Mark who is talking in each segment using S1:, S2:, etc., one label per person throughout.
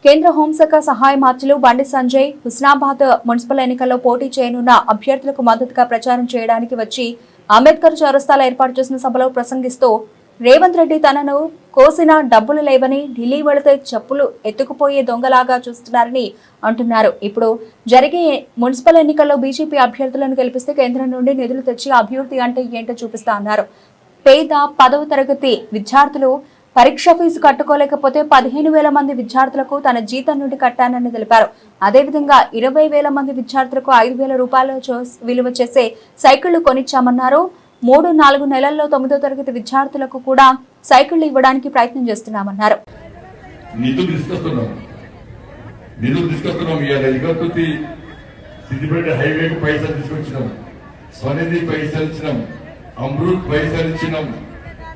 S1: కేంద్ర హోంశాఖ సహాయ మంత్రులు బండి సంజయ్ హుస్నాబాద్ మున్సిపల్ ఎన్నికల్లో పోటీ చేయనున్న అభ్యర్థులకు మద్దతుగా ప్రచారం చేయడానికి వచ్చి అంబేద్కర్ చౌరస్తాలో ఏర్పాటు చేసిన సభలో ప్రసంగిస్తూ రేవంత్ రెడ్డి తనను కోసిన డబ్బులు లేవని ఢిల్లీ వెళితే చెప్పులు ఎత్తుకుపోయే దొంగలాగా చూస్తున్నారని అంటున్నారు. ఇప్పుడు జరిగే మున్సిపల్ ఎన్నికల్లో బీజేపీ అభ్యర్థులను గెలిపిస్తే కేంద్రం నుండి నిధులు తెచ్చి అభివృద్ధి అంటే ఏంటో చూపిస్తా అన్నారు. పేద 10వ తరగతి విద్యార్థులు పరీక్ష ఫీజు కట్టుకోలేకపోతే 15,000 మంది విద్యార్థులకు తన జీతం నుండి కట్టానని తెలిపారు. అదేవిధంగా 20,000 మంది విద్యార్థులకు 5,000 రూపాయల విలువ చేసే సైకిళ్లు కొనిచ్చామన్నారు. 3-4 నెలల్లో 9వ తరగతి విద్యార్థులకు కూడా సైకిళ్లు ఇవ్వడానికి ప్రయత్నం చేస్తున్నామన్నారు.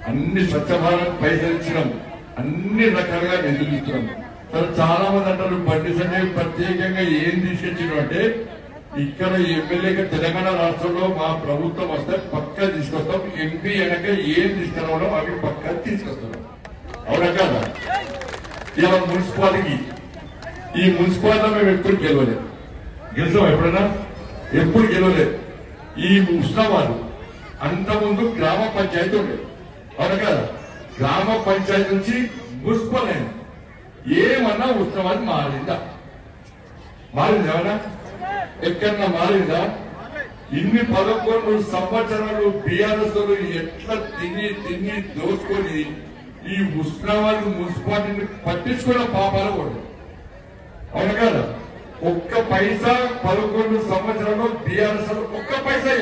S2: అన్ని స్వచ్ఛ భారత్ పైసలు ఇచ్చినాం, అన్ని రకాలుగా నిధులు ఇస్తున్నాం. చాలా మంది అంటారు బండి సంజయ్ ప్రత్యేకంగా ఏం తీసుకొచ్చినాం అంటే, ఇక్కడ ఎమ్మెల్యేగా తెలంగాణ రాష్ట్రంలో మా ప్రభుత్వం వస్తే పక్కా తీసుకొస్తాం, ఎంపీ వెనక ఏం తీసుకురావడం అవి పక్కా తీసుకొస్తున్నాం. అవునా కాదా? ఇలా మున్సిపాలిటీ, ఈ మున్సిపాలిటీలో మేము ఎప్పుడు గెలవలేదు. గెలిచాం ఎప్పుడైనా? ఎప్పుడు గెలవలేదు. ఈ ఉస్మానాబాద్ అంతకుముందు గ్రామ పంచాయతీ ఉండేది. అవునా కదా? గ్రామ పంచాయతీ నుంచి మున్సిపల్ అయింది. ఏమన్నా ఉత్సవాన్ని మారిందా? ఎక్కడన్నా మారిందా? ఇన్ని 11 సంవత్సరాలు బీఆర్ఎస్ ఎట్లా తిని దోచుకొని ఈ ఉస్మానాబాద్ మున్సిపాలిటీని పట్టించుకున్న పాపాలు కూడా. అవునా కదా? ఒక్క పైసా 11 సంవత్సరాలు బీఆర్ఎస్ ఒక్క పైసా